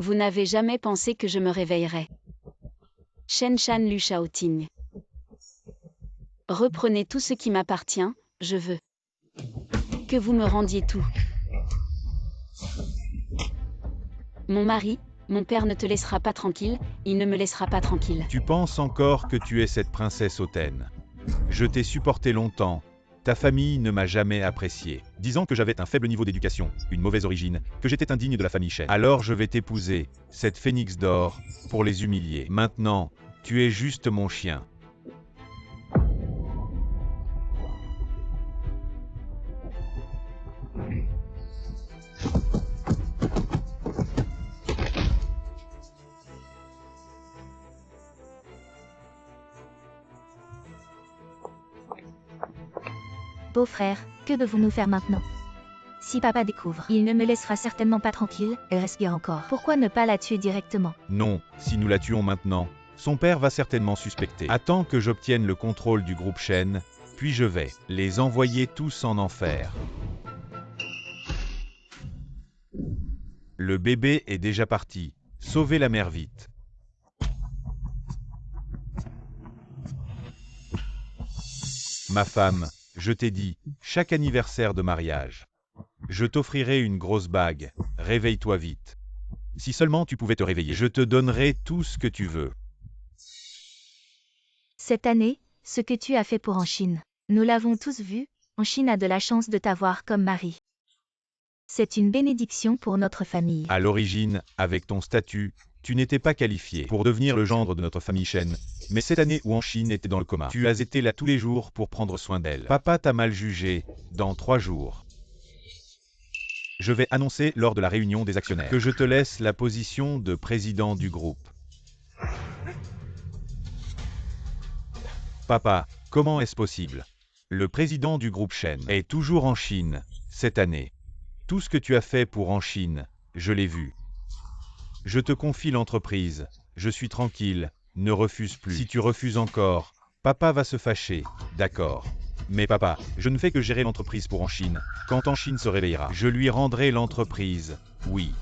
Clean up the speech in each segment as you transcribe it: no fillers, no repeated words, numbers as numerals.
Vous n'avez jamais pensé que je me réveillerais. Shen Shan Lu Shaoting. Reprenez tout ce qui m'appartient, je veux que vous me rendiez tout. Mon mari, mon père ne te laissera pas tranquille, il ne me laissera pas tranquille. Tu penses encore que tu es cette princesse hautaine. Je t'ai supporté longtemps. Ta famille ne m'a jamais apprécié, disant que j'avais un faible niveau d'éducation, une mauvaise origine, que j'étais indigne de la famille Shen. Alors je vais t'épouser, cette phénix d'or, pour les humilier. Maintenant, tu es juste mon chien. Beau-frère, que devons-nous faire maintenant? Si papa découvre, il ne me laissera certainement pas tranquille, elle respire encore. Pourquoi ne pas la tuer directement? Non, si nous la tuons maintenant, son père va certainement suspecter. Attends que j'obtienne le contrôle du groupe Shen, puis je vais les envoyer tous en enfer. Le bébé est déjà parti. Sauvez la mère vite. Ma femme, je t'ai dit, chaque anniversaire de mariage, je t'offrirai une grosse bague. Réveille-toi vite. Si seulement tu pouvais te réveiller, je te donnerai tout ce que tu veux. Cette année, ce que tu as fait pour Chine. Nous l'avons tous vu, Chine a de la chance de t'avoir comme mari. C'est une bénédiction pour notre famille. À l'origine, avec ton statut, tu n'étais pas qualifié pour devenir le gendre de notre famille Shen. Mais cette année où Chine était dans le coma, tu as été là tous les jours pour prendre soin d'elle. Papa t'a mal jugé, dans 3 jours. Je vais annoncer lors de la réunion des actionnaires que je te laisse la position de président du groupe. Papa, comment est-ce possible? Le président du groupe Shen est toujours en Chine, cette année. Tout ce que tu as fait pour Chine, je l'ai vu. Je te confie l'entreprise, je suis tranquille, ne refuse plus. Si tu refuses encore, papa va se fâcher, d'accord. Mais papa, je ne fais que gérer l'entreprise pour Chine. Quand Chine se réveillera, je lui rendrai l'entreprise, oui.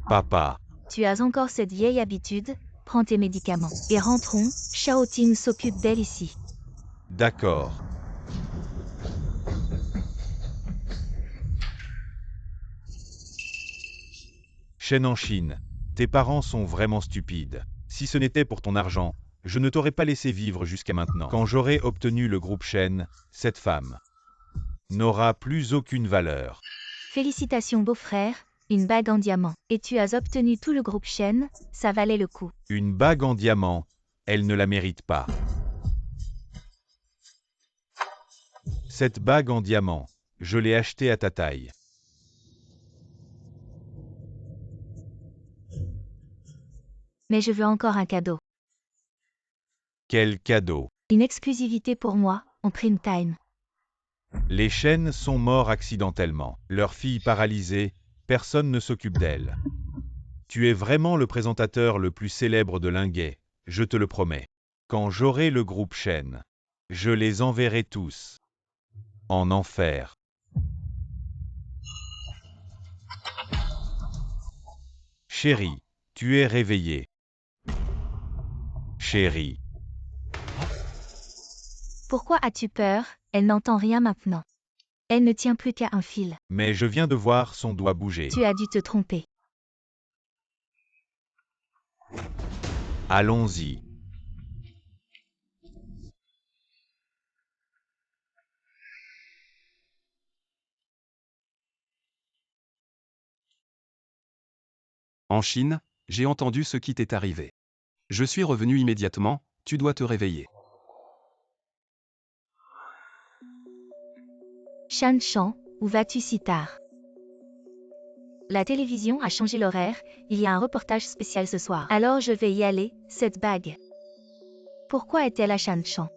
Papa. Tu as encore cette vieille habitude, prends tes médicaments. Et rentrons, Shaoting s'occupe d'elle ici. D'accord. Shen en Chine, tes parents sont vraiment stupides. Si ce n'était pour ton argent, je ne t'aurais pas laissé vivre jusqu'à maintenant. Quand j'aurai obtenu le groupe Shen, cette femme n'aura plus aucune valeur. Félicitations beau-frère, une bague en diamant. Et tu as obtenu tout le groupe Shen, ça valait le coup. Une bague en diamant, elle ne la mérite pas. Cette bague en diamant, je l'ai achetée à ta taille. Mais je veux encore un cadeau. Quel cadeau! Une exclusivité pour moi, en prime time. Les Shen sont morts accidentellement. Leur fille paralysée, personne ne s'occupe d'elle. Tu es vraiment le présentateur le plus célèbre de Linguet, je te le promets. Quand j'aurai le groupe Shen, je les enverrai tous en enfer. Chérie, tu es réveillée. Chérie. Pourquoi as-tu peur? Elle n'entend rien maintenant. Elle ne tient plus qu'à un fil. Mais je viens de voir son doigt bouger. Tu as dû te tromper. Allons-y. En Chine, j'ai entendu ce qui t'est arrivé. Je suis revenu immédiatement, tu dois te réveiller. Shan Shan, où vas-tu si tard? La télévision a changé l'horaire, il y a un reportage spécial ce soir. Alors je vais y aller, cette bague. Pourquoi est-elle à Shan Shan?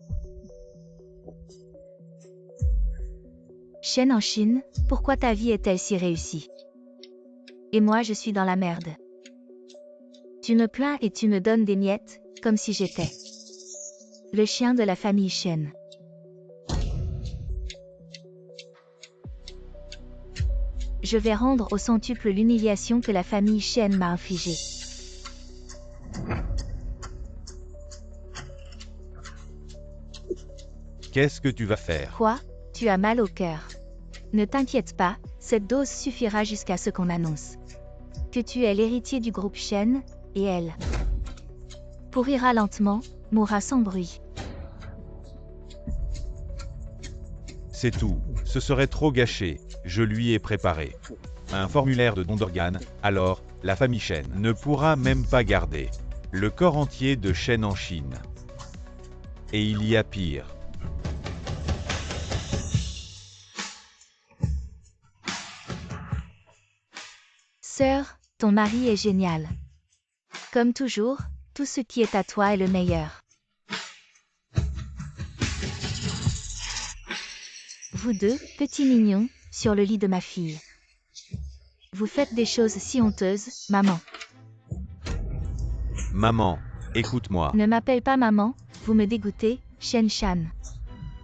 Shen en Chine, pourquoi ta vie est-elle si réussie? Et moi je suis dans la merde. Tu me plains et tu me donnes des miettes, comme si j'étais le chien de la famille Shen. Je vais rendre au centuple l'humiliation que la famille Shen m'a infligée. Qu'est-ce que tu vas faire? Quoi? Tu as mal au cœur. Ne t'inquiète pas, cette dose suffira jusqu'à ce qu'on annonce que tu es l'héritier du groupe Shen, et elle pourrira lentement, mourra sans bruit. C'est tout. Ce serait trop gâché. Je lui ai préparé un formulaire de don d'organes, alors, la famille Shen ne pourra même pas garder le corps entier de Shen en Chine. Et il y a pire. Sœur, ton mari est génial. Comme toujours, tout ce qui est à toi est le meilleur. Vous deux, petits mignons, sur le lit de ma fille. Vous faites des choses si honteuses, maman. Maman, écoute-moi. Ne m'appelle pas maman, vous me dégoûtez, Shen Shan.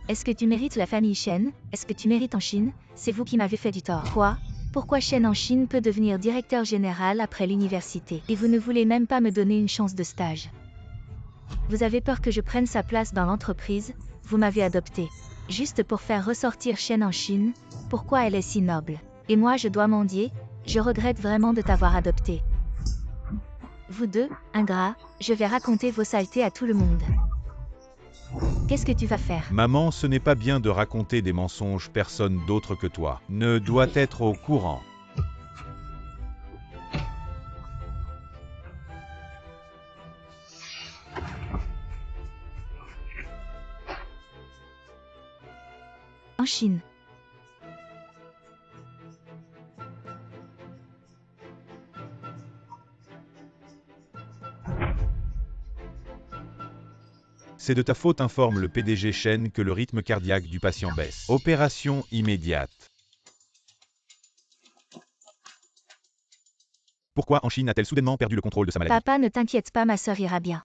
Est-ce que tu mérites la famille Shen? Est-ce que tu mérites en Chine? C'est vous qui m'avez fait du tort. Quoi? Pourquoi Shen en Chine peut devenir directeur général après l'université? Et vous ne voulez même pas me donner une chance de stage. Vous avez peur que je prenne sa place dans l'entreprise, vous m'avez adopté. Juste pour faire ressortir Shen en Chine, pourquoi elle est si noble? Et moi je dois mendier, je regrette vraiment de t'avoir adopté. Vous deux, ingrats, je vais raconter vos saletés à tout le monde. Qu'est-ce que tu vas faire? Maman, ce n'est pas bien de raconter des mensonges, personne d'autre que toi ne doit être au courant. En Chine. C'est de ta faute, informe le PDG Shen que le rythme cardiaque du patient baisse. Opération immédiate. Pourquoi en Chine a-t-elle soudainement perdu le contrôle de sa maladie? Papa, ne t'inquiète pas, ma sœur ira bien.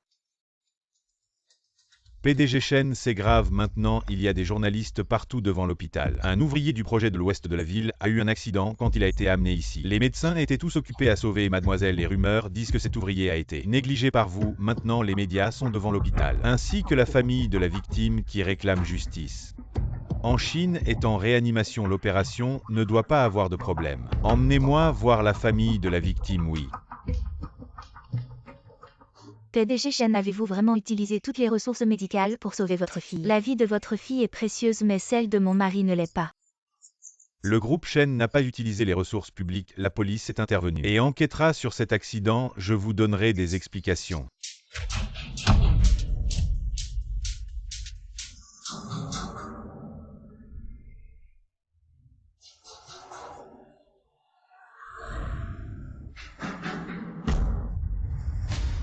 PDG Shen, c'est grave maintenant, il y a des journalistes partout devant l'hôpital. Un ouvrier du projet de l'ouest de la ville a eu un accident quand il a été amené ici. Les médecins étaient tous occupés à sauver mademoiselle. Les rumeurs disent que cet ouvrier a été négligé par vous. Maintenant les médias sont devant l'hôpital, ainsi que la famille de la victime qui réclame justice. En Chine est en réanimation, l'opération ne doit pas avoir de problème. Emmenez-moi voir la famille de la victime, oui. PDG Shen, avez-vous vraiment utilisé toutes les ressources médicales pour sauver votre fille? La vie de votre fille est précieuse, mais celle de mon mari ne l'est pas. Le groupe Shen n'a pas utilisé les ressources publiques, la police est intervenue et enquêtera sur cet accident, je vous donnerai des explications.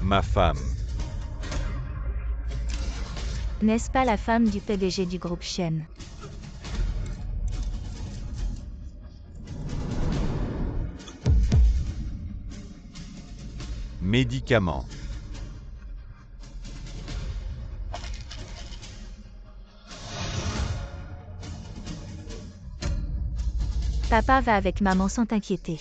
Ma femme. N'est-ce pas la femme du PDG du groupe Shen? Médicaments. Papa va avec maman sans t'inquiéter.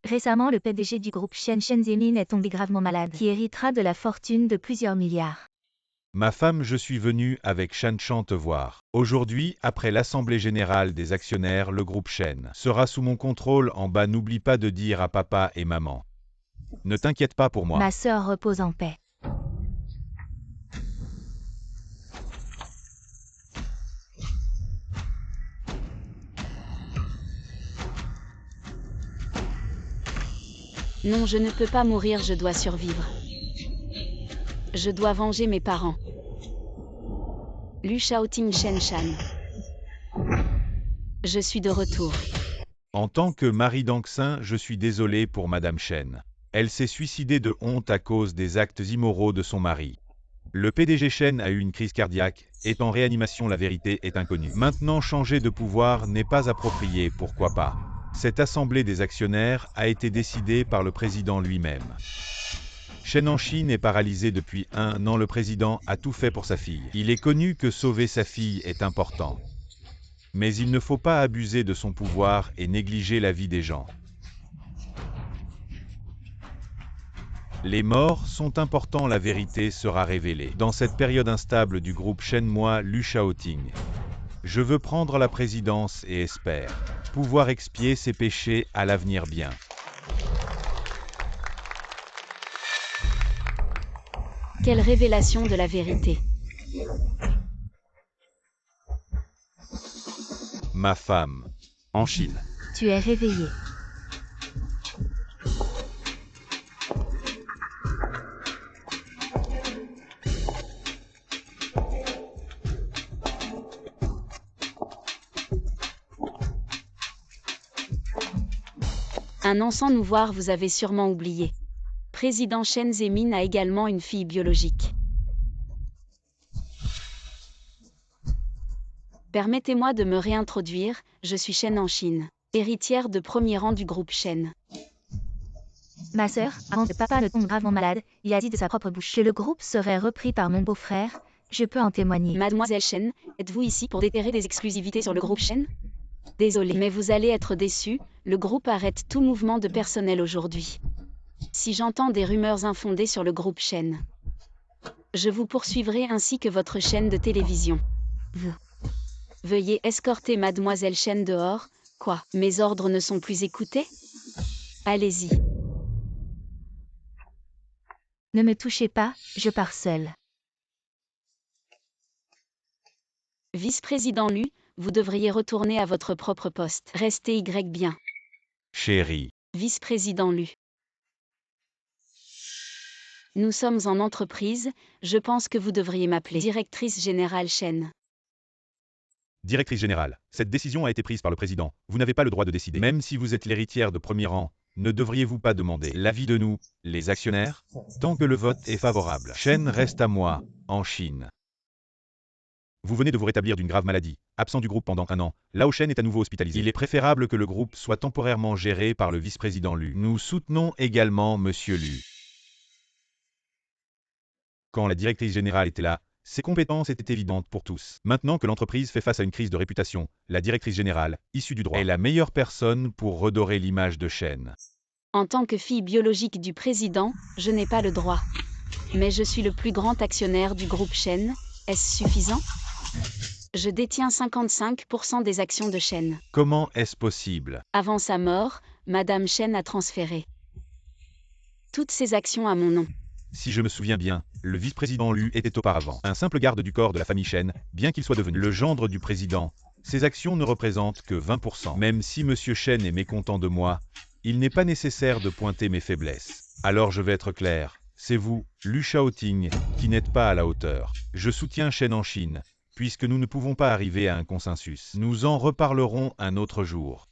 Récemment, le PDG du groupe Shen, Shen Zemin, est tombé gravement malade, qui héritera de la fortune de plusieurs milliards. Ma femme, je suis venu avec Shan Chan te voir. Aujourd'hui, après l'assemblée générale des actionnaires, le groupe Shen sera sous mon contrôle en bas. N'oublie pas de dire à papa et maman. Ne t'inquiète pas pour moi. Ma sœur repose en paix. Non, je ne peux pas mourir, je dois survivre. Je dois venger mes parents. Lu Shaoting Shen Shan. Je suis de retour. En tant que mari d'Angxin, je suis désolé pour Madame Shen. Elle s'est suicidée de honte à cause des actes immoraux de son mari. Le PDG Shen a eu une crise cardiaque, est en réanimation, la vérité est inconnue. Maintenant, changer de pouvoir n'est pas approprié, pourquoi pas? Cette assemblée des actionnaires a été décidée par le président lui-même. Shen en Chine est paralysé depuis 1 an, le président a tout fait pour sa fille. Il est connu que sauver sa fille est important. Mais il ne faut pas abuser de son pouvoir et négliger la vie des gens. Les morts sont importants, la vérité sera révélée. Dans cette période instable du groupe Shen, moi, Lu Shaoting, je veux prendre la présidence et espère pouvoir expier ses péchés à l'avenir bien. Quelle révélation de la vérité. Ma femme. En Chine. Tu es réveillé. Un an sans nous voir, vous avez sûrement oublié. Président Chen Zemin a également une fille biologique. Permettez-moi de me réintroduire, je suis Chen en Chine, héritière de premier rang du groupe Chen. Ma sœur, avant que papa ne tombe gravement malade, il a dit de sa propre bouche que le groupe serait repris par mon beau-frère. Je peux en témoigner. Mademoiselle Chen, êtes-vous ici pour déterrer des exclusivités sur le groupe Chen? Désolé, mais vous allez être déçu, le groupe arrête tout mouvement de personnel aujourd'hui. Si j'entends des rumeurs infondées sur le groupe Chen, je vous poursuivrai ainsi que votre chaîne de télévision. Veuillez escorter Mademoiselle Chen dehors. Quoi? Mes ordres ne sont plus écoutés? Allez-y. Ne me touchez pas, je pars seule. Vice-président Lu, vous devriez retourner à votre propre poste. Restez bien. Chérie. Vice-président Lu. Nous sommes en entreprise, je pense que vous devriez m'appeler directrice générale Chen. Directrice générale, cette décision a été prise par le président. Vous n'avez pas le droit de décider. Même si vous êtes l'héritière de premier rang, ne devriez-vous pas demander l'avis de nous, les actionnaires? Tant que le vote est favorable, Chen reste à moi, en Chine. Vous venez de vous rétablir d'une grave maladie, absent du groupe pendant un an. Lao Shen est à nouveau hospitalisé. Il est préférable que le groupe soit temporairement géré par le vice-président Lu. Nous soutenons également Monsieur Lu. Quand la directrice générale était là, ses compétences étaient évidentes pour tous. Maintenant que l'entreprise fait face à une crise de réputation, la directrice générale, issue du droit, est la meilleure personne pour redorer l'image de Chen. En tant que fille biologique du président, je n'ai pas le droit. Mais je suis le plus grand actionnaire du groupe Chen. Est-ce suffisant? Je détiens 55% des actions de Chen. Comment est-ce possible? Avant sa mort, Madame Chen a transféré toutes ses actions à mon nom. Si je me souviens bien, le vice-président Lu était auparavant un simple garde du corps de la famille Chen, bien qu'il soit devenu le gendre du président. Ses actions ne représentent que 20%. Même si Monsieur Chen est mécontent de moi, il n'est pas nécessaire de pointer mes faiblesses. Alors je vais être clair, c'est vous, Lu Shaoting, qui n'êtes pas à la hauteur. Je soutiens Chen en Chine, puisque nous ne pouvons pas arriver à un consensus. Nous en reparlerons un autre jour.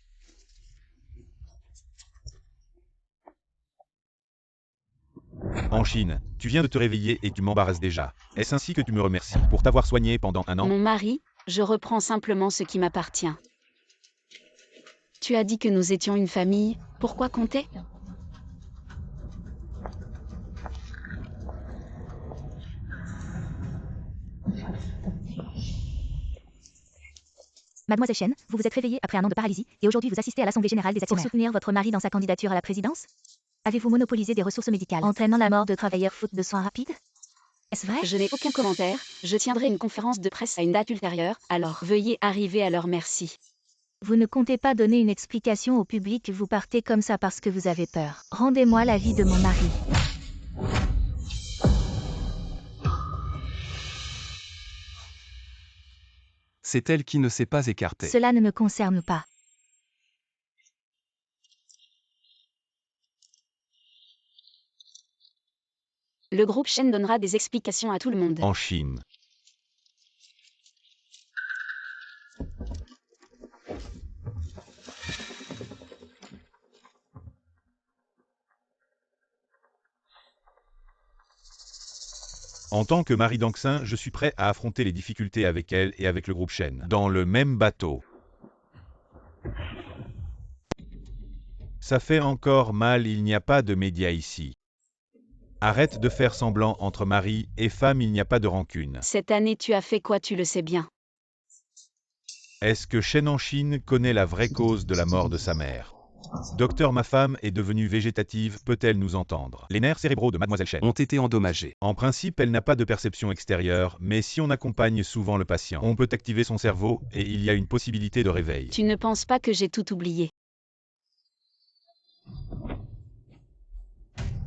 En Chine, tu viens de te réveiller et tu m'embarrasses déjà. Est-ce ainsi que tu me remercies pour t'avoir soigné pendant un an? Mon mari, je reprends simplement ce qui m'appartient. Tu as dit que nous étions une famille, pourquoi compter? Mademoiselle Chen, vous vous êtes réveillée après un an de paralysie, et aujourd'hui vous assistez à l'Assemblée Générale des actionnaires. Pour soutenir votre mari dans sa candidature à la présidence? Avez-vous monopolisé des ressources médicales, entraînant la mort de travailleurs faute de soins rapides? Est-ce vrai? Je n'ai aucun commentaire, je tiendrai une conférence de presse à une date ultérieure, alors veuillez arriver à l'heure, merci. Vous ne comptez pas donner une explication au public, vous partez comme ça parce que vous avez peur. Rendez-moi l'avis de mon mari. C'est elle qui ne s'est pas écartée. Cela ne me concerne pas. Le groupe Chen donnera des explications à tout le monde. En Chine. En tant que mari d'Angxin, je suis prêt à affronter les difficultés avec elle et avec le groupe Shen, dans le même bateau. Ça fait encore mal, il n'y a pas de médias ici. Arrête de faire semblant, entre mari et femme, il n'y a pas de rancune. Cette année tu as fait quoi, tu le sais bien. Est-ce que Shen en Chine connaît la vraie cause de la mort de sa mère? Docteur, ma femme est devenue végétative, peut-elle nous entendre? Les nerfs cérébraux de Mademoiselle Shen Ont été endommagés. En principe, elle n'a pas de perception extérieure, mais si on accompagne souvent le patient, on peut activer son cerveau, et il y a une possibilité de réveil. Tu ne penses pas que j'ai tout oublié?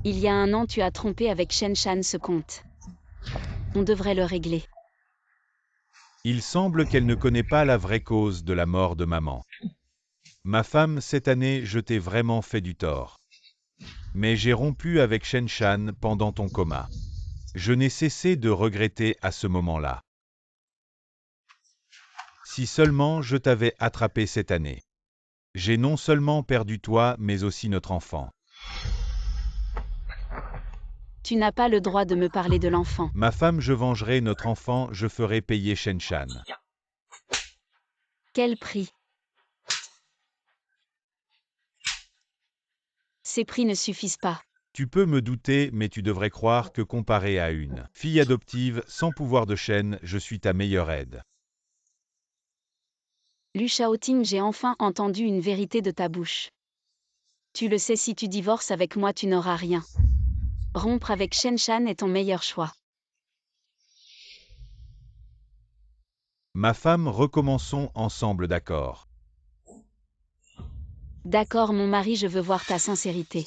Il y a 1 an, tu as trompé avec Shen Shan ce compte. On devrait le régler. Il semble qu'elle ne connaît pas la vraie cause de la mort de maman. Ma femme, cette année, je t'ai vraiment fait du tort. Mais j'ai rompu avec Shen Shan pendant ton coma. Je n'ai cessé de regretter à ce moment-là. Si seulement je t'avais attrapé cette année. J'ai non seulement perdu toi, mais aussi notre enfant. Tu n'as pas le droit de me parler de l'enfant. Ma femme, je vengerai notre enfant, je ferai payer Shen Shan. Quel prix? Ces prix ne suffisent pas. Tu peux me douter, mais tu devrais croire que comparé à une fille adoptive, sans pouvoir de Shen, je suis ta meilleure aide. Lu Shaoting, j'ai enfin entendu une vérité de ta bouche. Tu le sais, si tu divorces avec moi, tu n'auras rien. Rompre avec Shen Shan est ton meilleur choix. Ma femme, recommençons ensemble, d'accord? D'accord, mon mari, je veux voir ta sincérité.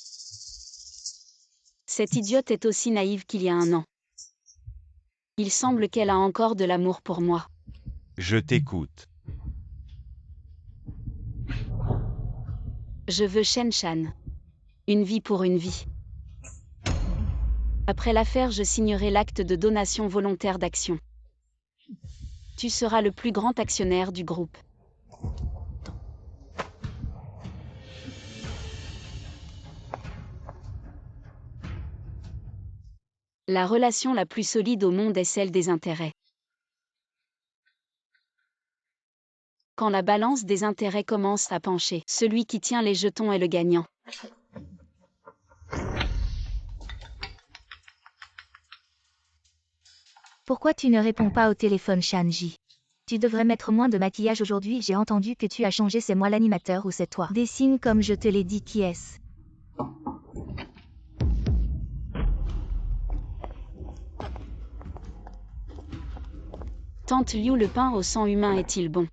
Cette idiote est aussi naïve qu'il y a 1 an. Il semble qu'elle a encore de l'amour pour moi. Je t'écoute. Je veux Shen Shan. Une vie pour une vie. Après l'affaire, je signerai l'acte de donation volontaire d'actions. Tu seras le plus grand actionnaire du groupe. La relation la plus solide au monde est celle des intérêts. Quand la balance des intérêts commence à pencher, celui qui tient les jetons est le gagnant. Pourquoi tu ne réponds pas au téléphone, Shanji? Tu devrais mettre moins de maquillage aujourd'hui, j'ai entendu que tu as changé, c'est moi l'animateur ou c'est toi? Dessine comme je te l'ai dit, qui est-ce? Tante Liu, le pain au sang humain est-il bon?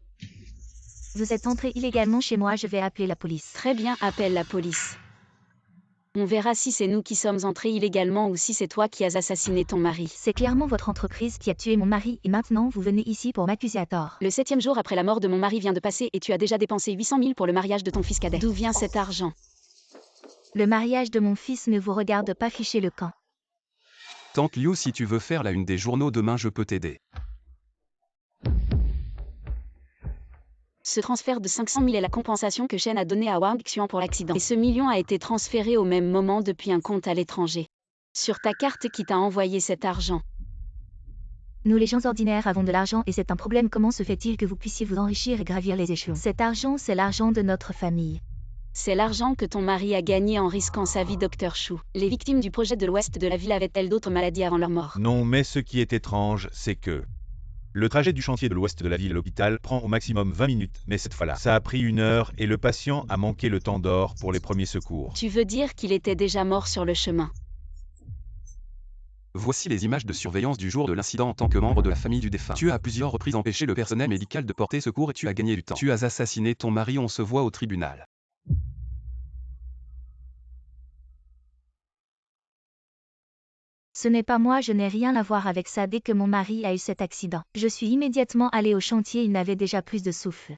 Vous êtes entré illégalement chez moi, je vais appeler la police. Très bien, appelle la police. On verra si c'est nous qui sommes entrés illégalement ou si c'est toi qui as assassiné ton mari. C'est clairement votre entreprise qui a tué mon mari et maintenant vous venez ici pour m'accuser à tort. Le 7e jour après la mort de mon mari vient de passer et tu as déjà dépensé 800 000 pour le mariage de ton fils cadet. D'où vient cet argent? Le mariage de mon fils ne vous regarde pas, fichez le camp. Tante Liu, si tu veux faire la une des journaux demain, je peux t'aider. Ce transfert de 500 000 est la compensation que Shen a donnée à Wang Xian pour l'accident. Et ce million a été transféré au même moment depuis un compte à l'étranger. Sur ta carte qui t'a envoyé cet argent. Nous les gens ordinaires avons de l'argent et c'est un problème. Comment se fait-il que vous puissiez vous enrichir et gravir les échelons? Cet argent, c'est l'argent de notre famille. C'est l'argent que ton mari a gagné en risquant sa vie, Dr Chou. Les victimes du projet de l'ouest de la ville avaient-elles d'autres maladies avant leur mort? Non, mais ce qui est étrange, c'est que le trajet du chantier de l'ouest de la ville à l'hôpital prend au maximum 20 minutes, mais cette fois-là, ça a pris 1 heure et le patient a manqué le temps d'or pour les premiers secours. Tu veux dire qu'il était déjà mort sur le chemin? Voici les images de surveillance du jour de l'incident en tant que membre de la famille du défunt. Tu as à plusieurs reprises empêché le personnel médical de porter secours et tu as gagné du temps. Tu as assassiné ton mari, on se voit au tribunal. Ce n'est pas moi, je n'ai rien à voir avec ça. Dès que mon mari a eu cet accident, je suis immédiatement allée au chantier, il n'avait déjà plus de souffle.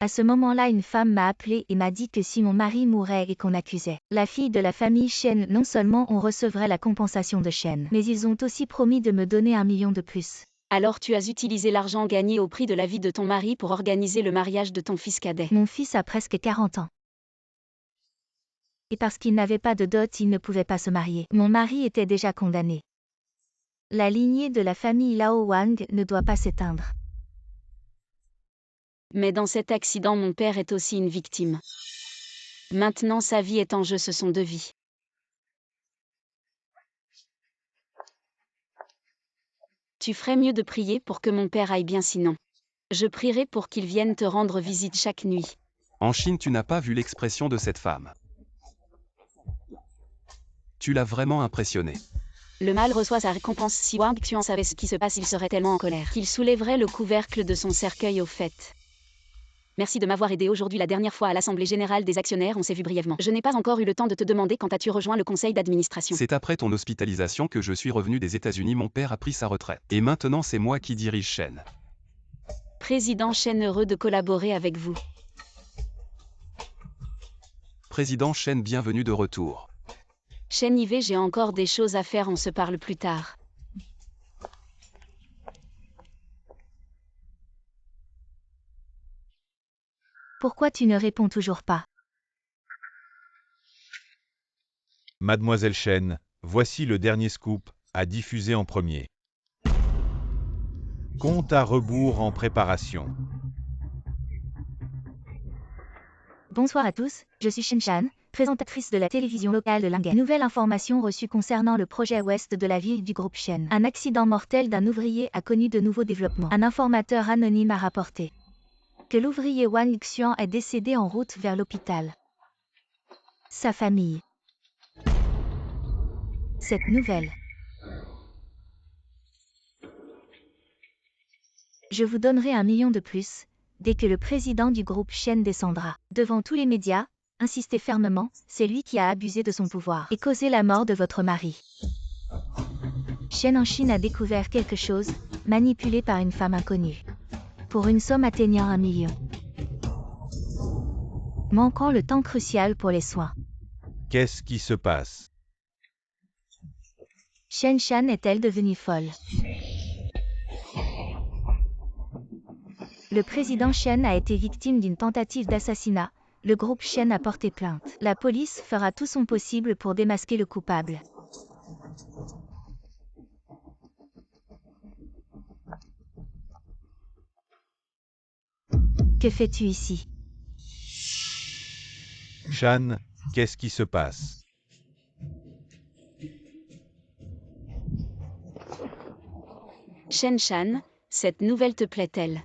À ce moment-là, une femme m'a appelé et m'a dit que si mon mari mourait et qu'on accusait la fille de la famille Shen, non seulement on recevrait la compensation de Shen, mais ils ont aussi promis de me donner 1 million de plus. Alors tu as utilisé l'argent gagné au prix de la vie de ton mari pour organiser le mariage de ton fils cadet. Mon fils a presque 40 ans. Et parce qu'il n'avait pas de dot, il ne pouvait pas se marier. Mon mari était déjà condamné. La lignée de la famille Lao Wang ne doit pas s'éteindre. Mais dans cet accident, mon père est aussi une victime. Maintenant, sa vie est en jeu, ce sont 2 vies. Tu ferais mieux de prier pour que mon père aille bien, sinon Je prierai pour qu'ils viennent te rendre visite chaque nuit. En Chine, tu n'as pas vu l'expression de cette femme. Tu l'as vraiment impressionné. Le mâle reçoit sa récompense. Si Wang Xian savait ce qui se passe, il serait tellement en colère qu'il soulèverait le couvercle de son cercueil au fait. Merci de m'avoir aidé aujourd'hui. La dernière fois à l'Assemblée Générale des Actionnaires, on s'est vu brièvement. Je n'ai pas encore eu le temps de te demander quand as-tu rejoint le conseil d'administration. C'est après ton hospitalisation que je suis revenu des États-Unis. Mon père a pris sa retraite. Et maintenant, c'est moi qui dirige Shen. Président Shen, heureux de collaborer avec vous. Président Shen, bienvenue de retour. Shen Yve, j'ai encore des choses à faire, on se parle plus tard. Pourquoi tu ne réponds toujours pas? Mademoiselle Shen, voici le dernier scoop, à diffuser en premier. Compte à rebours en préparation. Bonsoir à tous, je suis Shen Shan, présentatrice de la télévision locale de Lingen. Nouvelle information reçue concernant le projet ouest de la ville du groupe Shen. Un accident mortel d'un ouvrier a connu de nouveaux développements. Un informateur anonyme a rapporté que l'ouvrier Wang Xian est décédé en route vers l'hôpital. Sa famille. Cette nouvelle. Je vous donnerai 1 million de plus, dès que le président du groupe Shen descendra. Devant tous les médias, insistez fermement, c'est lui qui a abusé de son pouvoir et causé la mort de votre mari. Shen en Chine a découvert quelque chose, manipulé par une femme inconnue. Pour une somme atteignant 1 million. Manquant le temps crucial pour les soins. Qu'est-ce qui se passe? Shen Shan est-elle devenue folle? Le président Shen a été victime d'une tentative d'assassinat. Le groupe Shen a porté plainte. La police fera tout son possible pour démasquer le coupable. Que fais-tu ici? Shan, qu'est-ce qui se passe? Shen Shan, cette nouvelle te plaît-elle?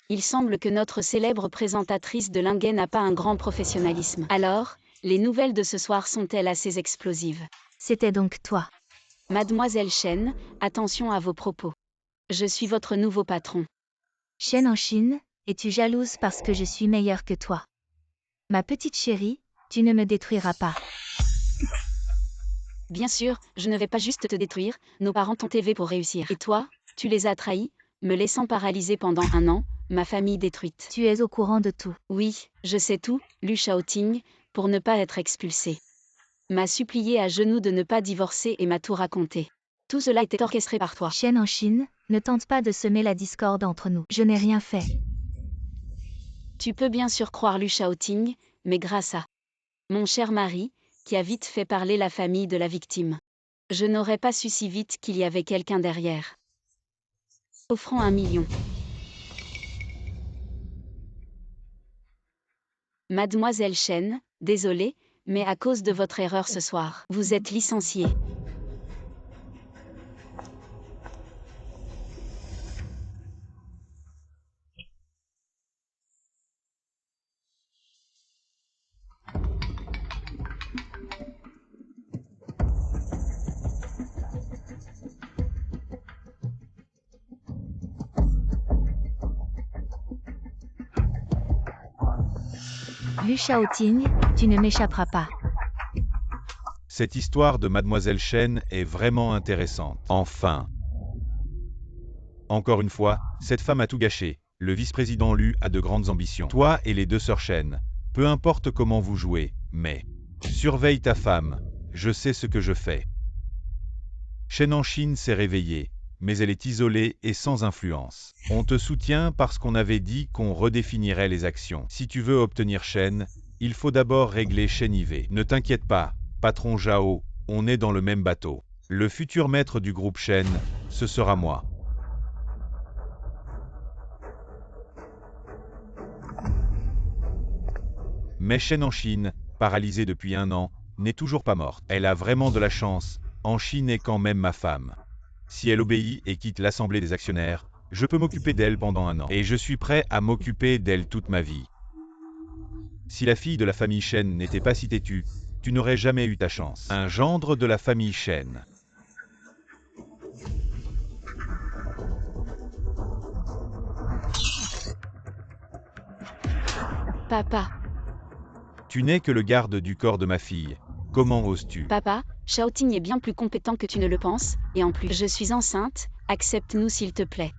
Il semble que notre célèbre présentatrice de Lingen n'a pas un grand professionnalisme. Alors, les nouvelles de ce soir sont-elles assez explosives? C'était donc toi. Mademoiselle Shen, attention à vos propos. Je suis votre nouveau patron. Shen en Chine, es-tu jalouse parce que je suis meilleure que toi? Ma petite chérie, tu ne me détruiras pas. Bien sûr, je ne vais pas juste te détruire, nos parents t'ont élevé pour réussir. Et toi, tu les as trahis, me laissant paralysée pendant 1 an, ma famille détruite. Tu es au courant de tout. Oui, je sais tout, Lu Shaoting, pour ne pas être expulsée. M'a supplié à genoux de ne pas divorcer et m'a tout raconté. Tout cela était orchestré par toi. Shen en Chine, ne tente pas de semer la discorde entre nous. Je n'ai rien fait. Tu peux bien sûr croire Lu Shaoting, mais grâce à mon cher mari, qui a vite fait parler la famille de la victime. Je n'aurais pas su si vite qu'il y avait quelqu'un derrière. Offrant 1 million. Mademoiselle Shen, désolée, mais à cause de votre erreur ce soir, vous êtes licenciée. Lu Shaoting, tu ne m'échapperas pas. Cette histoire de Mademoiselle Shen est vraiment intéressante. Enfin. Encore une fois, cette femme a tout gâché. Le vice-président Lu a de grandes ambitions. Toi et les 2 sœurs Shen, peu importe comment vous jouez, mais surveille ta femme, je sais ce que je fais. Shen en Chine s'est réveillée, mais elle est isolée et sans influence. On te soutient parce qu'on avait dit qu'on redéfinirait les actions. Si tu veux obtenir Shen, il faut d'abord régler Shen Yve. Ne t'inquiète pas, patron Zhao, on est dans le même bateau. Le futur maître du groupe Shen, ce sera moi. Mais Shen en Chine, paralysée depuis 1 an, n'est toujours pas morte. Elle a vraiment de la chance, En Chine est quand même ma femme. Si elle obéit et quitte l'Assemblée des actionnaires, je peux m'occuper d'elle pendant 1 an. Et je suis prêt à m'occuper d'elle toute ma vie. Si la fille de la famille Shen n'était pas si têtue, tu n'aurais jamais eu ta chance. Un gendre de la famille Shen. Papa, Tu n'es que le garde du corps de ma fille. Comment oses-tu? papa, Shaoting est bien plus compétent que tu ne le penses, et en plus, je suis enceinte, accepte-nous s'il te plaît.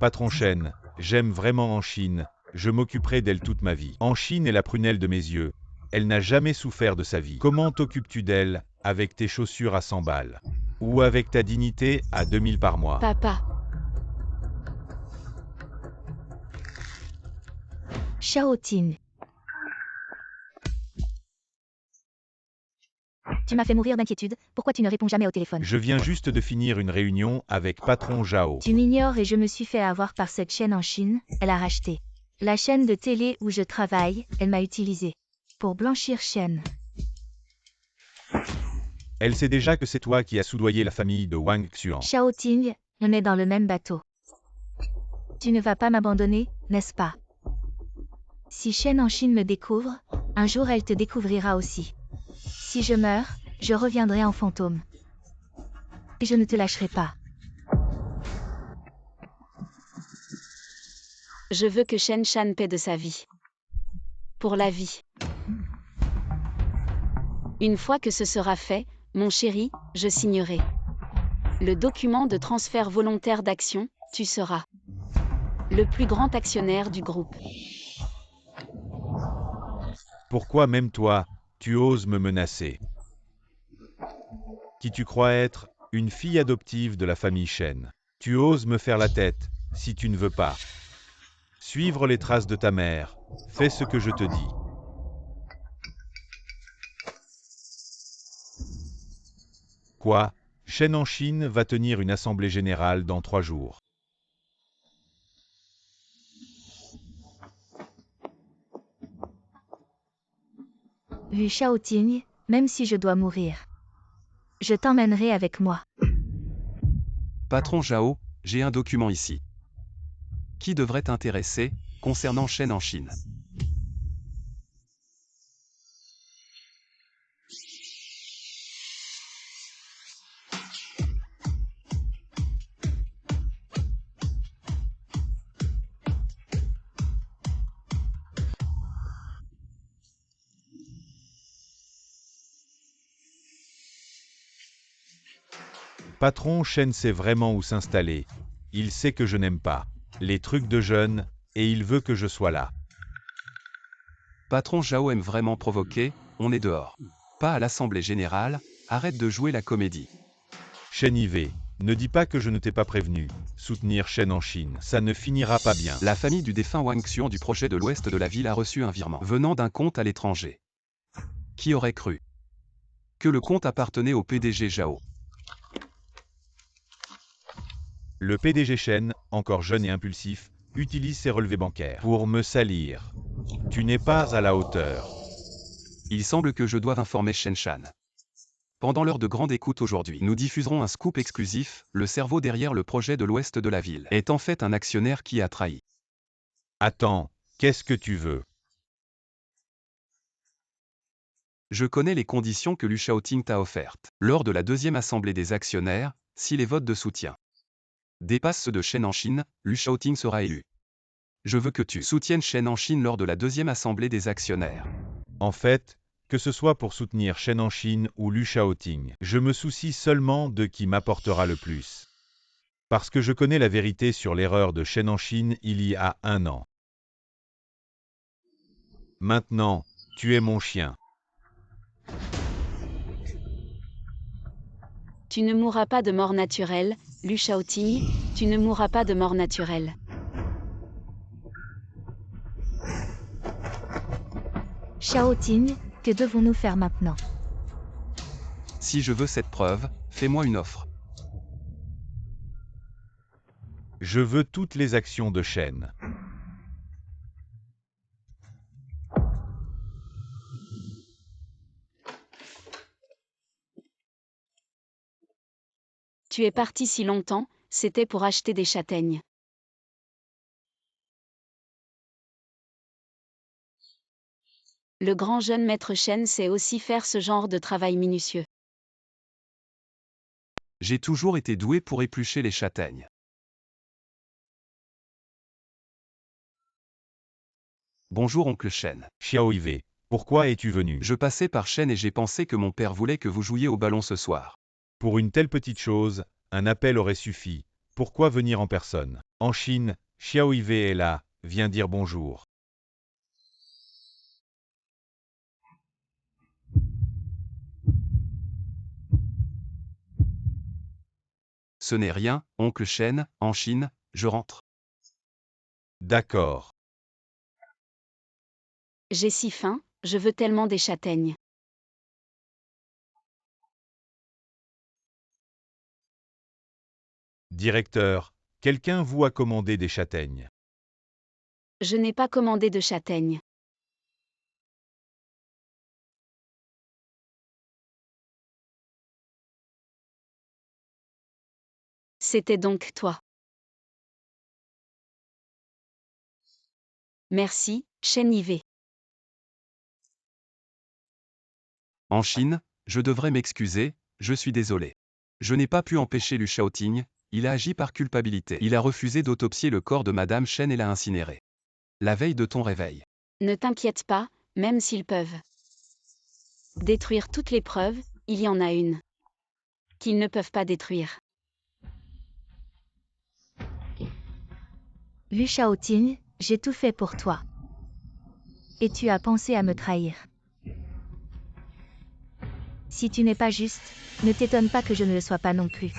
Patron Shen, j'aime vraiment en Chine, je m'occuperai d'elle toute ma vie. En Chine est la prunelle de mes yeux. Elle n'a jamais souffert de sa vie. Comment t'occupes-tu d'elle, avec tes chaussures à 100 balles? Ou avec ta dignité à 2000 par mois? Papa, Shaoting. Tu m'as fait mourir d'inquiétude, pourquoi tu ne réponds jamais au téléphone? Je viens juste de finir une réunion avec Patron Zhao. Tu m'ignores et je me suis fait avoir par cette chaîne en Chine, elle a racheté. La chaîne de télé où je travaille, elle m'a utilisé. Pour blanchir Shen. Elle sait déjà que c'est toi qui as soudoyé la famille de Wang Xuan. Shaoting, on est dans le même bateau. Tu ne vas pas m'abandonner, n'est-ce pas? Si Shen en Chine me découvre, un jour elle te découvrira aussi. Si je meurs, je reviendrai en fantôme. Et je ne te lâcherai pas. je veux que Shen Shan paie de sa vie. Pour la vie. Une fois que ce sera fait, mon chéri, je signerai. Le document de transfert volontaire d'action, tu seras le plus grand actionnaire du groupe. Pourquoi même toi, tu oses me menacer? Qui tu crois être, une fille adoptive de la famille Shen. Tu oses me faire la tête, si tu ne veux pas suivre les traces de ta mère, fais ce que je te dis. Quoi? Shen en Chine va tenir une assemblée générale dans 3 jours. Vu Shaoting, même si je dois mourir. Je t'emmènerai avec moi. Patron Zhao, j'ai un document ici. Qui devrait t'intéresser, concernant Shen en Chine. Patron Shen sait vraiment où s'installer. Il sait que je n'aime pas les trucs de jeunes, et il veut que je sois là. Patron Zhao aime vraiment provoquer, on est dehors. Pas à l'Assemblée Générale, arrête de jouer la comédie. Shen Yve, ne dis pas que je ne t'ai pas prévenu. Soutenir Shen en Chine, ça ne finira pas bien. La famille du défunt Wang Xuan du projet de l'ouest de la ville a reçu un virement venant d'un compte à l'étranger. Qui aurait cru que le compte appartenait au PDG Zhao? Le PDG Shen, encore jeune et impulsif, utilise ses relevés bancaires pour me salir. Tu n'es pas à la hauteur. Il semble que je doive informer Shen Shan. Pendant l'heure de grande écoute aujourd'hui, nous diffuserons un scoop exclusif, le cerveau derrière le projet de l'ouest de la ville est en fait un actionnaire qui a trahi. Attends, qu'est-ce que tu veux? Je connais les conditions que Lu Shaoting t'a offertes. Lors de la deuxième assemblée des actionnaires, si les votes de soutien dépassent ceux de Shen en Chine, Lu Shaoting sera élu. Je veux que tu soutiennes Shen en Chine lors de la deuxième assemblée des actionnaires. En fait, que ce soit pour soutenir Shen en Chine ou Lu Shaoting, je me soucie seulement de qui m'apportera le plus. Parce que je connais la vérité sur l'erreur de Shen en Chine il y a 1 an. Maintenant, tu es mon chien. Tu ne mourras pas de mort naturelle, Lu Shaoting, tu ne mourras pas de mort naturelle. Shaoting, que devons-nous faire maintenant? Si je veux cette preuve, fais-moi une offre. Je veux toutes les actions de Shen. Tu es parti si longtemps, c'était pour acheter des châtaignes. Le grand jeune maître Shen sait aussi faire ce genre de travail minutieux. J'ai toujours été doué pour éplucher les châtaignes. Bonjour oncle Shen. Xiao Yve, pourquoi es-tu venu? Je passais par Shen et j'ai pensé que mon père voulait que vous jouiez au ballon ce soir. Pour une telle petite chose, un appel aurait suffi. Pourquoi venir en personne? En Chine, Xiao Yve est là, viens dire bonjour. Ce n'est rien, oncle Shen, en Chine, je rentre. D'accord. J'ai si faim, je veux tellement des châtaignes. Directeur, quelqu'un vous a commandé des châtaignes. Je n'ai pas commandé de châtaignes. C'était donc toi. Merci, Shen Yve. En Chine, je devrais m'excuser, je suis désolé. Je n'ai pas pu empêcher Lu Shaoting, il a agi par culpabilité. Il a refusé d'autopsier le corps de Madame Shen et l'a incinéré. La veille de ton réveil. Ne t'inquiète pas, même s'ils peuvent détruire toutes les preuves, il y en a une qu'ils ne peuvent pas détruire. Lu Shaoting, j'ai tout fait pour toi. Et tu as pensé à me trahir. Si tu n'es pas juste, ne t'étonne pas que je ne le sois pas non plus.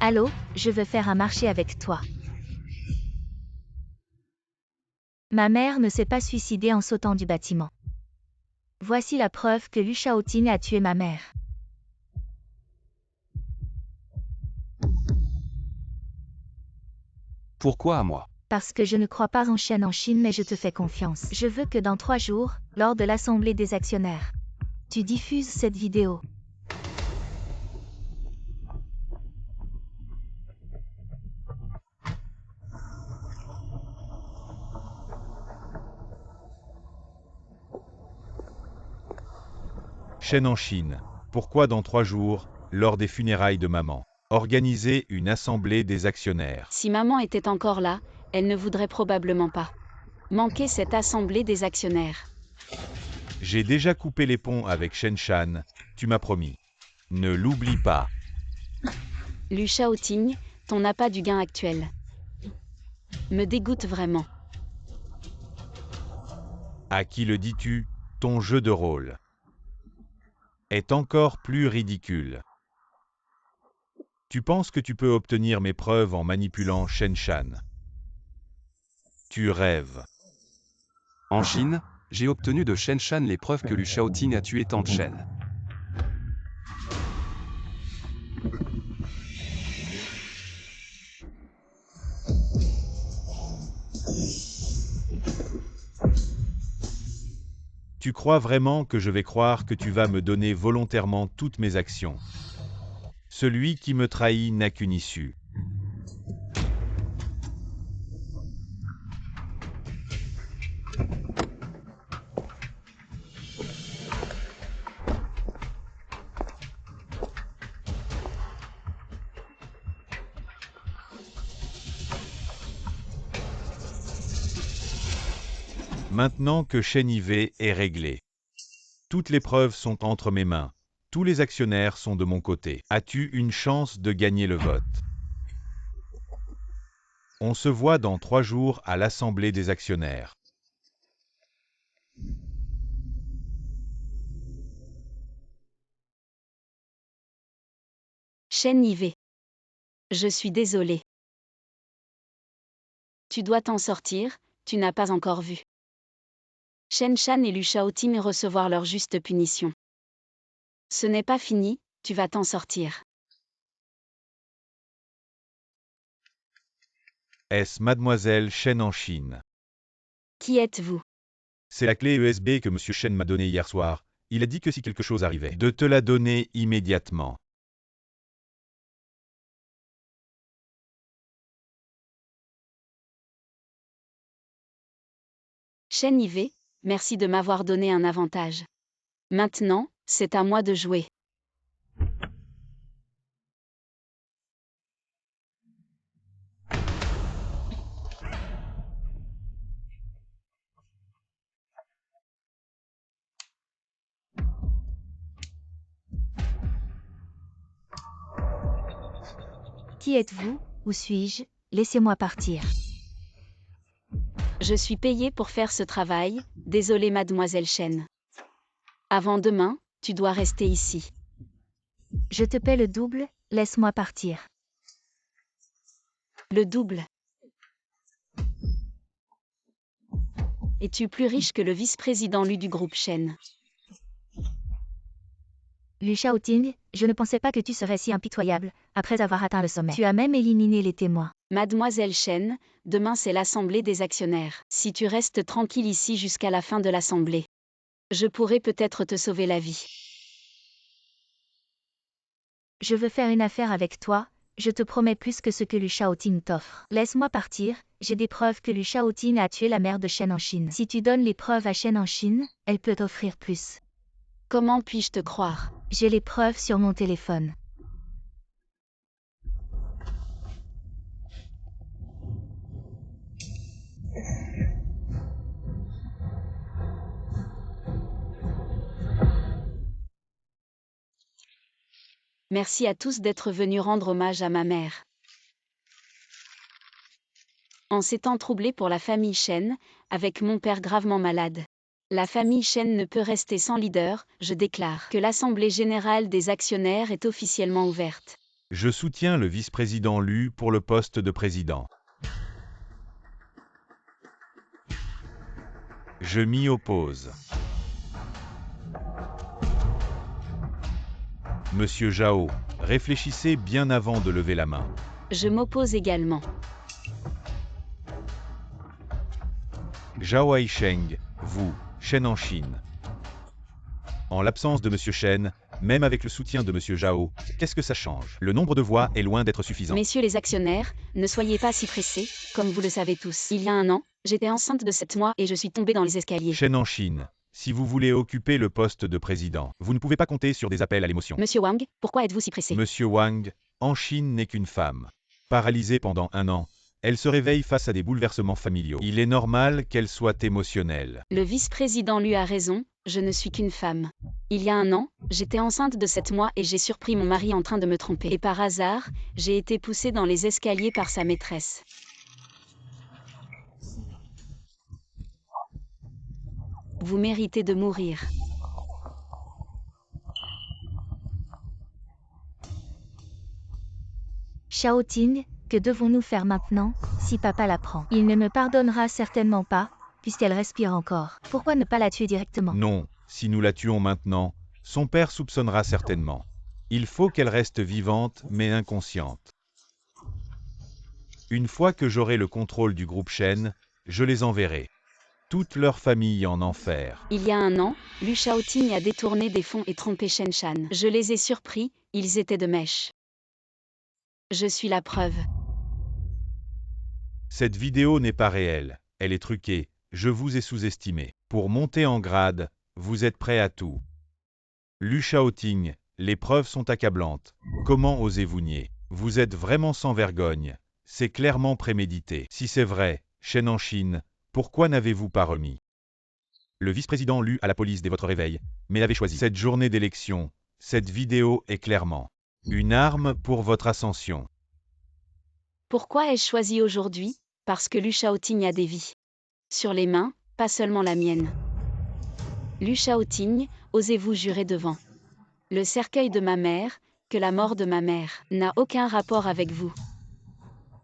Allô, je veux faire un marché avec toi. Ma mère ne s'est pas suicidée en sautant du bâtiment. Voici la preuve que Lu Shaoting a tué ma mère. Pourquoi à moi? Parce que je ne crois pas en Shen en Chine mais je te fais confiance. Je veux que dans 3 jours, lors de l'assemblée des actionnaires, tu diffuses cette vidéo. Shen en Chine, pourquoi dans 3 jours, lors des funérailles de maman, organiser une assemblée des actionnaires? Si maman était encore là, elle ne voudrait probablement pas manquer cette assemblée des actionnaires. J'ai déjà coupé les ponts avec Shen Shan, tu m'as promis. Ne l'oublie pas. Lu Shaoting, ton appât du gain actuel me dégoûte vraiment. À qui le dis-tu? Ton jeu de rôle est encore plus ridicule. Tu penses que tu peux obtenir mes preuves en manipulant Shen Shan? Tu rêves. En Chine, j'ai obtenu de Shen Shan les preuves que Lu Shaoting a tué Tante Shen. Tu crois vraiment que je vais croire que tu vas me donner volontairement toutes mes actions? Celui qui me trahit n'a qu'une issue. Maintenant que Shen Yve est réglé, toutes les preuves sont entre mes mains, tous les actionnaires sont de mon côté. As-tu une chance de gagner le vote? On se voit dans 3 jours à l'Assemblée des actionnaires. Shen Yve. Je suis désolé. Tu dois t'en sortir, tu n'as pas encore vu Shen Shan et Lu Shaoting recevoir leur juste punition. Ce n'est pas fini, tu vas t'en sortir. Est-ce Mademoiselle Shen en Chine? Qui êtes-vous? C'est la clé USB que Monsieur Shen m'a donnée hier soir. Il a dit que si quelque chose arrivait, de te la donner immédiatement. Shen Yve, merci de m'avoir donné un avantage. Maintenant, c'est à moi de jouer. Qui êtes-vous? Où suis-je? Laissez-moi partir. Je suis payée pour faire ce travail, désolée mademoiselle Shen. Avant demain, tu dois rester ici. Je te paie le double, laisse-moi partir. Le double. Es-tu plus riche que le vice-président Lu du groupe Shen? Lu Shaoting, je ne pensais pas que tu serais si impitoyable, après avoir atteint le sommet. Tu as même éliminé les témoins. Mademoiselle Shen, demain c'est l'assemblée des actionnaires. Si tu restes tranquille ici jusqu'à la fin de l'assemblée, je pourrais peut-être te sauver la vie. Je veux faire une affaire avec toi, je te promets plus que ce que Lu Shaoting t'offre. Laisse-moi partir, j'ai des preuves que Lu Shaoting a tué la mère de Shen en Chine. Si tu donnes les preuves à Shen en Chine, elle peut t'offrir plus. Comment puis-je te croire? J'ai les preuves sur mon téléphone. Merci à tous d'être venus rendre hommage à ma mère. En ces temps troublés pour la famille Shen, avec mon père gravement malade. La famille Shen ne peut rester sans leader, je déclare que l'Assemblée générale des actionnaires est officiellement ouverte. Je soutiens le vice-président Lu pour le poste de président. Je m'y oppose. Monsieur Zhao, réfléchissez bien avant de lever la main. Je m'oppose également. Zhao Haisheng, vous, Shen en Chine. En l'absence de Monsieur Shen, même avec le soutien de Monsieur Zhao, qu'est-ce que ça change? Le nombre de voix est loin d'être suffisant. Messieurs les actionnaires, ne soyez pas si pressés, comme vous le savez tous. Il y a un an, j'étais enceinte de 7 mois et je suis tombée dans les escaliers. Shen en Chine, si vous voulez occuper le poste de président, vous ne pouvez pas compter sur des appels à l'émotion. Monsieur Wang, pourquoi êtes-vous si pressé? Monsieur Wang, en Chine n'est qu'une femme. Paralysée pendant un an, elle se réveille face à des bouleversements familiaux. Il est normal qu'elle soit émotionnelle. Le vice-président Lu a raison, je ne suis qu'une femme. Il y a un an, j'étais enceinte de 7 mois et j'ai surpris mon mari en train de me tromper. Et par hasard, j'ai été poussée dans les escaliers par sa maîtresse. Vous méritez de mourir. Shaoting, que devons-nous faire maintenant, si papa la prend? Il ne me pardonnera certainement pas, puisqu'elle respire encore. Pourquoi ne pas la tuer directement? Non, si nous la tuons maintenant, son père soupçonnera certainement. Il faut qu'elle reste vivante mais inconsciente. Une fois que j'aurai le contrôle du groupe Shen, je les enverrai. Toute leur famille en enfer. Il y a un an, Lu Shaoting a détourné des fonds et trompé Shen Shan. Je les ai surpris, ils étaient de mèche. Je suis la preuve. Cette vidéo n'est pas réelle, elle est truquée, je vous ai sous-estimé. Pour monter en grade, vous êtes prêt à tout. Lu Shaoting, les preuves sont accablantes. Comment osez-vous nier? Vous êtes vraiment sans vergogne. C'est clairement prémédité. Si c'est vrai, Shen en Chine, pourquoi n'avez-vous pas remis le vice-président Lu à la police dès votre réveil, mais avait choisi cette journée d'élection? Cette vidéo est clairement une arme pour votre ascension. Pourquoi ai-je choisi aujourd'hui? Parce que Lu Shaoting a des vies. Sur les mains, pas seulement la mienne. Lu Shaoting, osez-vous jurer devant le cercueil de ma mère, que la mort de ma mère n'a aucun rapport avec vous?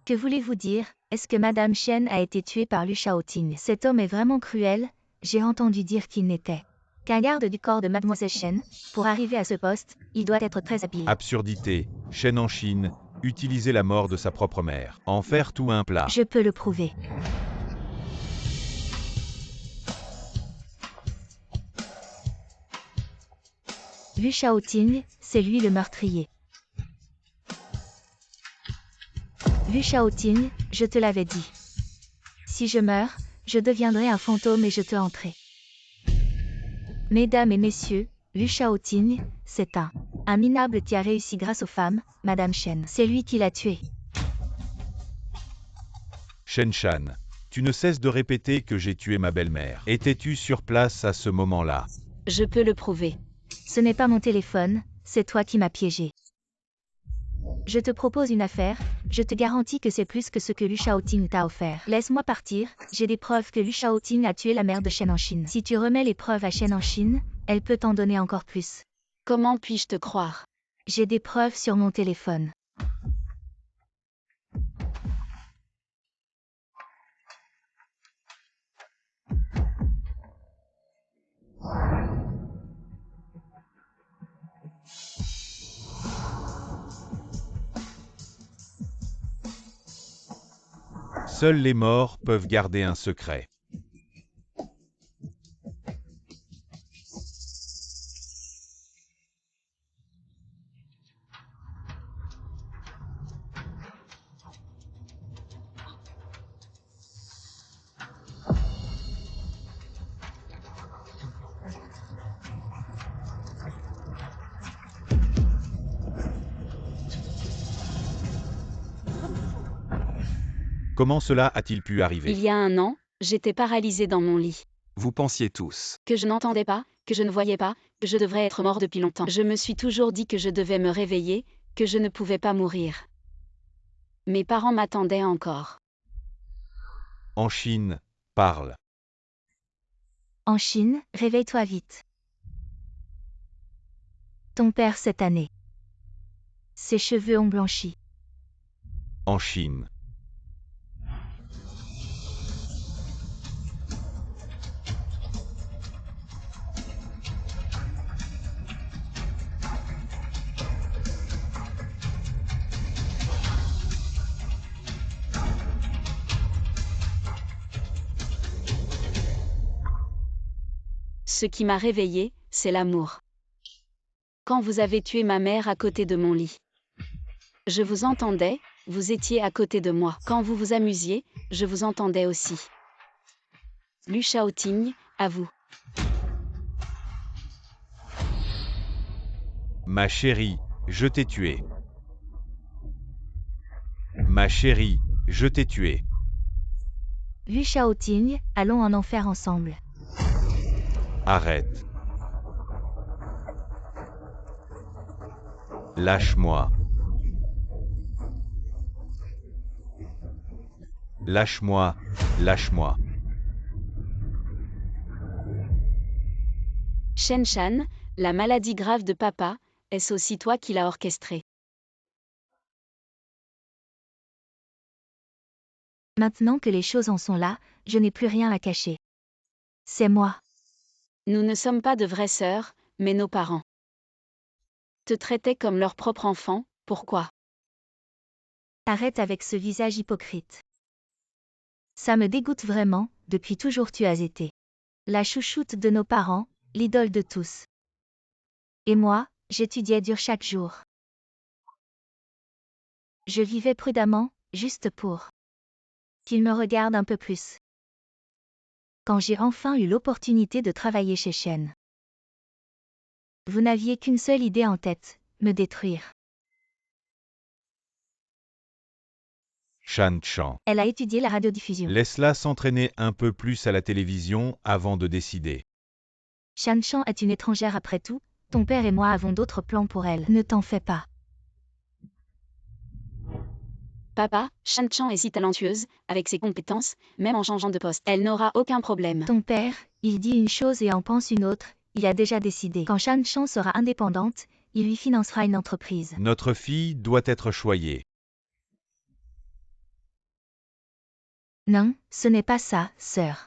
Que voulez-vous dire? Est-ce que Madame Shen a été tuée par Lu Shaoting? Cet homme est vraiment cruel, j'ai entendu dire qu'il n'était qu'un garde du corps de Mademoiselle Shen. Pour arriver à ce poste, il doit être très habile. Absurdité, Shen en Chine, utiliser la mort de sa propre mère, en faire tout un plat. Je peux le prouver. Lu Shaoting, c'est lui le meurtrier. Lu Shaoting, je te l'avais dit. Si je meurs, je deviendrai un fantôme et je te hanterai. Mesdames et messieurs, Lu Shaoting, c'est un minable qui a réussi grâce aux femmes, Madame Shen. C'est lui qui l'a tué. Shen Shan, tu ne cesses de répéter que j'ai tué ma belle-mère. Étais-tu sur place à ce moment-là? Je peux le prouver. Ce n'est pas mon téléphone, c'est toi qui m'as piégé. Je te propose une affaire, je te garantis que c'est plus que ce que Lu Shaoting t'a offert. Laisse-moi partir, j'ai des preuves que Lu Shaoting a tué la mère de Shen en Chine. Si tu remets les preuves à Shen en Chine, elle peut t'en donner encore plus. Comment puis-je te croire? J'ai des preuves sur mon téléphone. Seuls les morts peuvent garder un secret. Comment cela a-t-il pu arriver? Il y a un an, j'étais paralysée dans mon lit. Vous pensiez tous. Que je n'entendais pas, que je ne voyais pas, que je devrais être mort depuis longtemps. Je me suis toujours dit que je devais me réveiller, que je ne pouvais pas mourir. Mes parents m'attendaient encore. En Chine, parle. En Chine, réveille-toi vite. Ton père cette année. Ses cheveux ont blanchi. En Chine. Ce qui m'a réveillée, c'est l'amour. Quand vous avez tué ma mère à côté de mon lit. Je vous entendais, vous étiez à côté de moi. Quand vous vous amusiez, je vous entendais aussi. Lu Shaoting, à vous. Ma chérie, je t'ai tué. Ma chérie, je t'ai tué. Lu Shaoting, allons en enfer ensemble. Arrête. Lâche-moi. Lâche-moi, lâche-moi. Shen Shan, la maladie grave de papa, est-ce aussi toi qui l'as orchestrée? Maintenant que les choses en sont là, je n'ai plus rien à cacher. C'est moi. Nous ne sommes pas de vraies sœurs, mais nos parents te traitaient comme leur propre enfant, pourquoi? Arrête avec ce visage hypocrite. Ça me dégoûte vraiment, depuis toujours tu as été la chouchoute de nos parents, l'idole de tous. Et moi, j'étudiais dur chaque jour. Je vivais prudemment, juste pour qu'il me regarde un peu plus. Quand j'ai enfin eu l'opportunité de travailler chez Shen. Vous n'aviez qu'une seule idée en tête, me détruire. Shan Chan. Elle a étudié la radiodiffusion. Laisse-la s'entraîner un peu plus à la télévision avant de décider. Shan Chan est une étrangère après tout, ton père et moi avons d'autres plans pour elle. Ne t'en fais pas. Papa, Shan Chan est si talentueuse, avec ses compétences, même en changeant de poste. Elle n'aura aucun problème. Ton père, il dit une chose et en pense une autre, il a déjà décidé. Quand Shan Chan sera indépendante, il lui financera une entreprise. Notre fille doit être choyée. Non, ce n'est pas ça, sœur.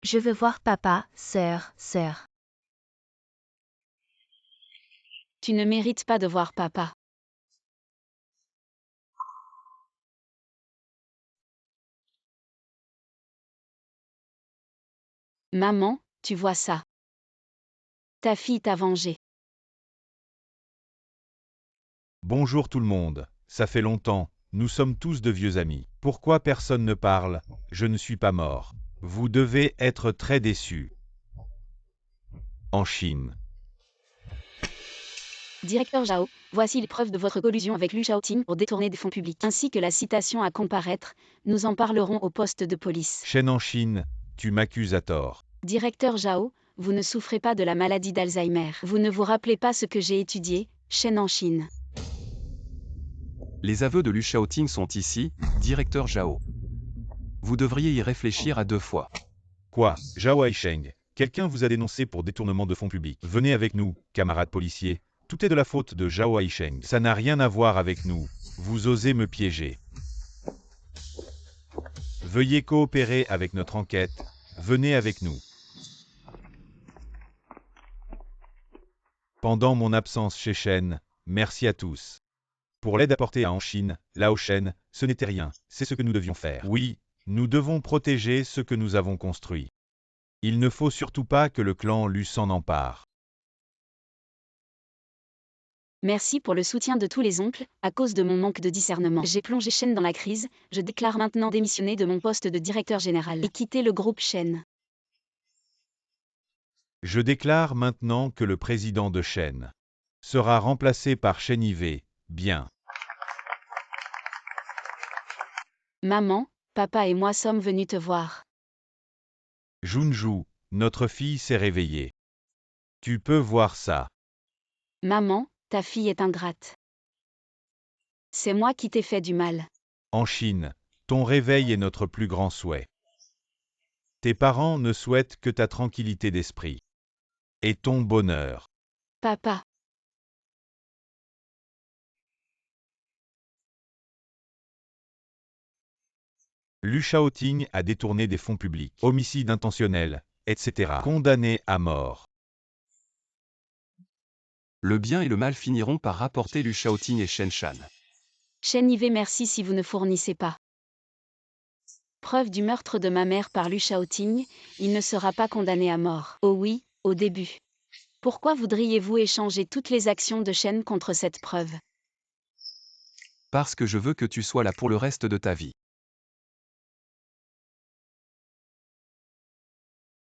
Je veux voir papa, sœur. Tu ne mérites pas de voir papa. Maman, tu vois ça. Ta fille t'a vengé. Bonjour tout le monde, ça fait longtemps, nous sommes tous de vieux amis. Pourquoi personne ne parle? Je ne suis pas mort. Vous devez être très déçus. En Chine. Directeur Zhao, voici les preuves de votre collusion avec Lu Shaoting pour détourner des fonds publics, ainsi que la citation à comparaître. Nous en parlerons au poste de police. Shen en Chine, tu m'accuses à tort. Directeur Zhao, vous ne souffrez pas de la maladie d'Alzheimer. Vous ne vous rappelez pas ce que j'ai étudié, Shen en Chine. Les aveux de Lu Shaoting sont ici, directeur Zhao. Vous devriez y réfléchir à 2 fois. Quoi? Zhao Haisheng, quelqu'un vous a dénoncé pour détournement de fonds publics. Venez avec nous, camarades policiers. Tout est de la faute de Zhao Haisheng. Ça n'a rien à voir avec nous. Vous osez me piéger. Veuillez coopérer avec notre enquête. Venez avec nous. Pendant mon absence chez Shen, merci à tous. Pour l'aide apportée à en Chine, Lao Shen, ce n'était rien, c'est ce que nous devions faire. Oui, nous devons protéger ce que nous avons construit. Il ne faut surtout pas que le clan Lu s'en empare. Merci pour le soutien de tous les oncles. À cause de mon manque de discernement, j'ai plongé Shen dans la crise. Je déclare maintenant démissionner de mon poste de directeur général et quitter le groupe Shen. Je déclare maintenant que le président de Shen sera remplacé par Shen Yivei. Bien. Maman, papa et moi sommes venus te voir. Junju, notre fille s'est réveillée. Tu peux voir ça. Maman, ta fille est ingrate. C'est moi qui t'ai fait du mal. En Chine, ton réveil est notre plus grand souhait. Tes parents ne souhaitent que ta tranquillité d'esprit et ton bonheur. Papa. Lu Shaoting a détourné des fonds publics, homicide intentionnel, etc. Condamné à mort. Le bien et le mal finiront par rapporter Lu Shaoting et Shen Shan. Shen Yivei, merci si vous ne fournissez pas preuve du meurtre de ma mère par Lu Shaoting, il ne sera pas condamné à mort. Oh oui, au début. Pourquoi voudriez-vous échanger toutes les actions de Shen contre cette preuve? Parce que je veux que tu sois là pour le reste de ta vie.